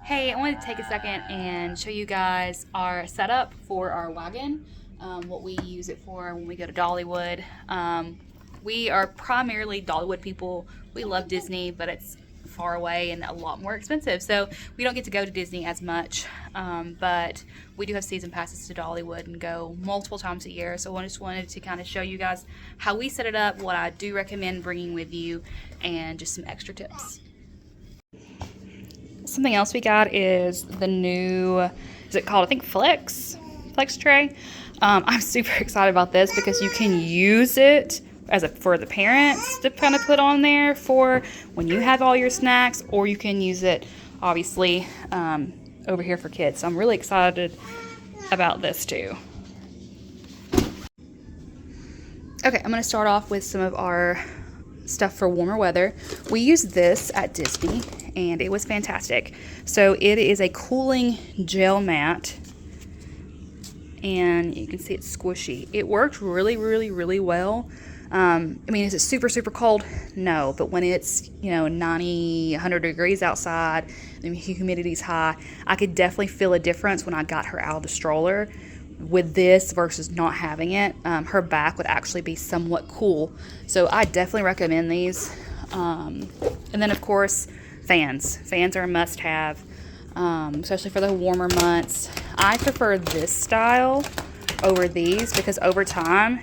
Hey, I wanted to take a second and show you guys our setup for our wagon, what we use it for when we go to Dollywood. We are primarily Dollywood people. We love Disney, but it's far away and a lot more expensive, so we don't get to go to Disney as much. But we do have season passes to Dollywood and go multiple times a year, so I just wanted to kind of show you guys how we set it up, what I do recommend bringing with you, and just some extra tips. Something else we got is the new, is it called, I think, Flex tray. I'm super excited about this because you can use it for the parents to kind of put on there for when you have all your snacks, or you can use it, obviously, over here for kids. So I'm really excited about this too. Okay, I'm going to start off with some of our stuff for warmer weather. We used this at Disney and it was fantastic. So it is a cooling gel mat and you can see it's squishy. It worked really well. I mean, is it super cold? No, but when it's 90, 100 degrees outside, the humidity's high, I could definitely feel a difference when I got her out of the stroller with this versus not having it. Her back would actually be somewhat cool, so I definitely recommend these. And then of course fans are a must-have, especially for the warmer months. I prefer this style over these because over time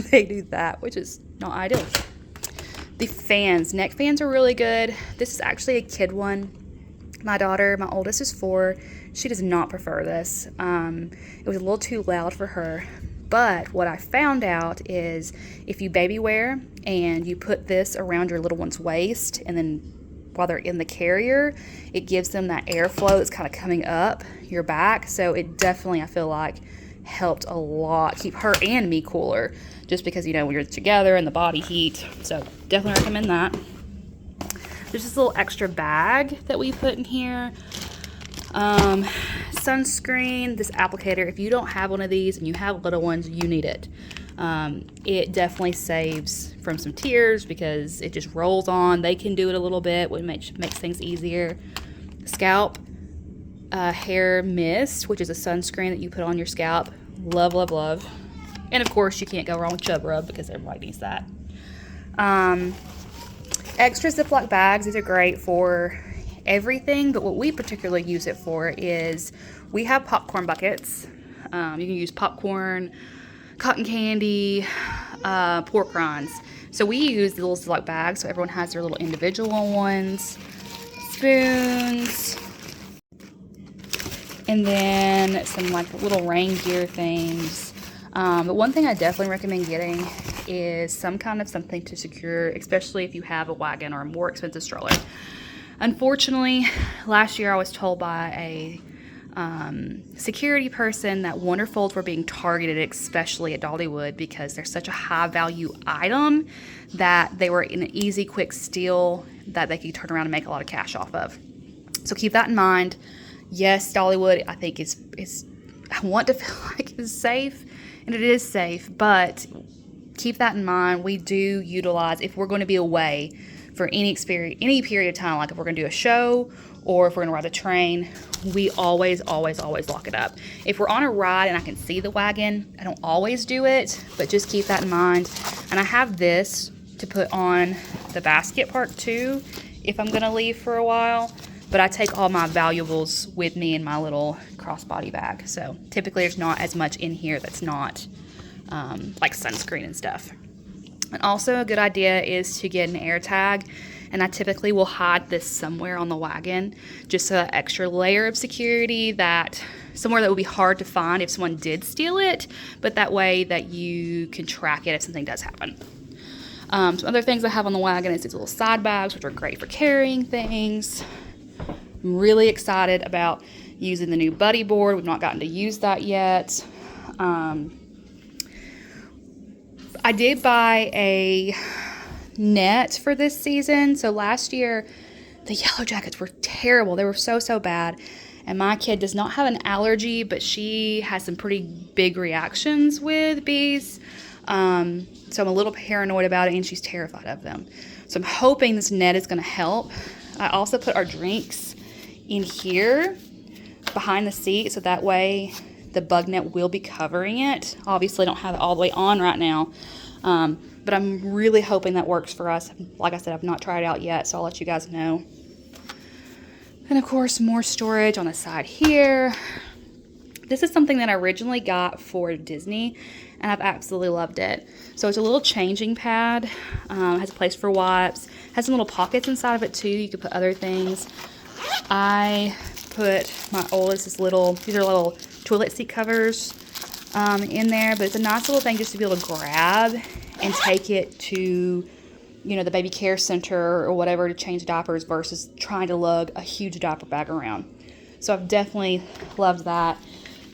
they do that, which is not ideal. The fans, neck fans, are really good. This is actually a kid one. My daughter, my oldest, is 4. She does not prefer this. It was a little too loud for her. But what I found out is if you baby wear and you put this around your little one's waist, and then while they're in the carrier, it gives them that airflow that's kind of coming up your back. So it definitely, I feel like, helped a lot keep her and me cooler, just because when you're together and the body heat. So definitely recommend that. There's this little extra bag that we put in here. Sunscreen, this applicator. If you don't have one of these and you have little ones, you need it. It definitely saves from some tears because it just rolls on. They can do it a little bit, which makes things easier. Scalp hair mist, which is a sunscreen that you put on your scalp. Love. And of course, you can't go wrong with Chub Rub because everybody needs that. Extra Ziploc bags. These are great for everything, but what we particularly use it for is we have popcorn buckets. You can use popcorn, cotton candy, pork rinds. So we use the little Ziploc bags, so everyone has their little individual ones. Spoons. And then some little rain gear things. But one thing I definitely recommend getting is some kind of something to secure, especially if you have a wagon or a more expensive stroller. Unfortunately, last year I was told by a security person that wonder folds were being targeted, especially at Dollywood, because they're such a high value item that they were an easy, quick steal that they could turn around and make a lot of cash off of. So keep that in mind. Yes, Dollywood, I think I want to feel like it's safe, and it is safe, but keep that in mind. We do utilize, if we're going to be away for any period of time, like if we're going to do a show or if we're going to ride a train, we always lock it up. If we're on a ride and I can see the wagon, I don't always do it, but just keep that in mind. And I have this to put on the basket part too if I'm going to leave for a while. But I take all my valuables with me in my little crossbody bag. So typically there's not as much in here that's not like sunscreen and stuff. And also a good idea is to get an air tag. And I typically will hide this somewhere on the wagon, just an extra layer of security, that somewhere that would be hard to find if someone did steal it, but that way that you can track it if something does happen. Some other things I have on the wagon is these little side bags, which are great for carrying things. I'm really excited about using the new buddy board. We've not gotten to use that yet. I did buy a net for this season. So last year, the yellow jackets were terrible. They were so bad. And my kid does not have an allergy, but she has some pretty big reactions with bees. So I'm a little paranoid about it, and she's terrified of them. So I'm hoping this net is going to help. I also put our drinks in here behind the seat, so that way the bug net will be covering it. Obviously, I don't have it all the way on right now, but I'm really hoping that works for us. Like I said, I've not tried it out yet, so I'll let you guys know. And of course, more storage on the side here. This is something that I originally got for Disney, and I've absolutely loved it. So it's a little changing pad, has a place for wipes, has some little pockets inside of it too. You could put other things. I put my oldest, these are little toilet seat covers in there, but it's a nice little thing just to be able to grab and take it to, you know, the baby care center or whatever to change diapers versus trying to lug a huge diaper bag around. So I've definitely loved that.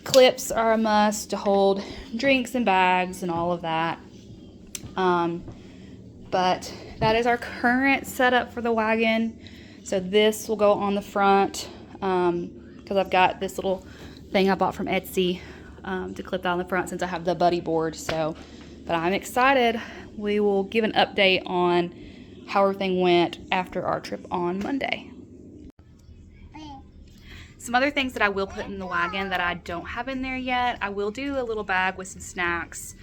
Clips are a must to hold drinks and bags and all of that. But that is our current setup for the wagon. So this will go on the front because I've got this little thing I bought from Etsy to clip that on the front since I have the buddy board. So, but I'm excited. We will give an update on how everything went after our trip on Monday. Some other things that I will put in the wagon that I don't have in there yet, I will do a little bag with some snacks,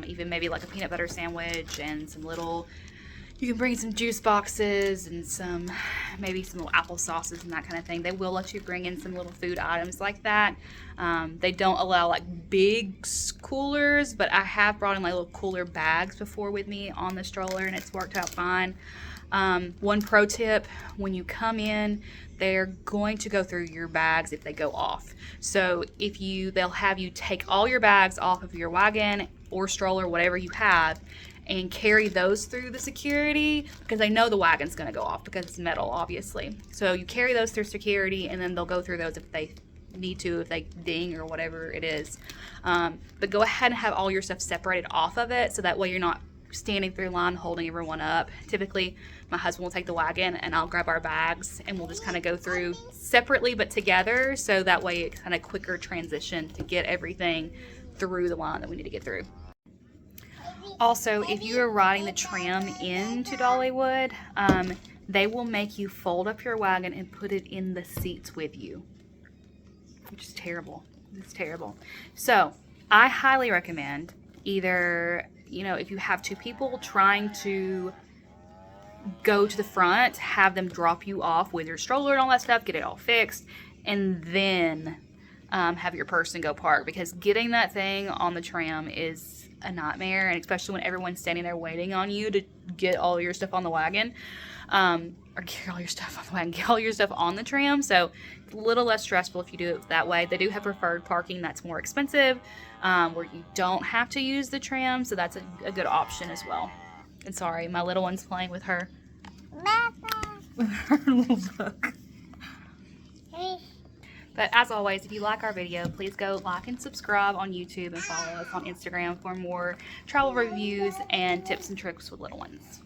even maybe like a peanut butter sandwich and some little, you can bring some juice boxes and maybe some little apple sauces and that kind of thing. They will let you bring in some little food items like that. They don't allow like big coolers, but I have brought in like little cooler bags before with me on the stroller and it's worked out fine. One pro tip, when you come in, they're going to go through your bags if they go off. So they'll have you take all your bags off of your wagon or stroller, whatever you have, and carry those through the security because they know the wagon's going to go off because it's metal, obviously. So you carry those through security and then they'll go through those if they need to, if they ding or whatever it is. But go ahead and have all your stuff separated off of it so that way you're not standing through line holding everyone up. Typically my husband will take the wagon and I'll grab our bags and we'll just kind of go through separately but together, so that way it's kind of quicker transition to get everything through the line that we need to get through. Also, if you are riding the tram into Dollywood, they will make you fold up your wagon and put it in the seats with you, which is terrible. It's terrible. So I highly recommend either, if you have two people trying to go to the front, have them drop you off with your stroller and all that stuff, get it all fixed, and then have your person go park, because getting that thing on the tram is a nightmare, and especially when everyone's standing there waiting on you to get all your stuff on the wagon, or get all your stuff on the wagon, get all your stuff on the tram. So it's a little less stressful if you do it that way. They do have preferred parking that's more expensive, where you don't have to use the tram, so that's a good option as well. And sorry, my little one's playing with her little book. But as always, if you like our video, please go like and subscribe on YouTube and follow us on Instagram for more travel reviews and tips and tricks with little ones.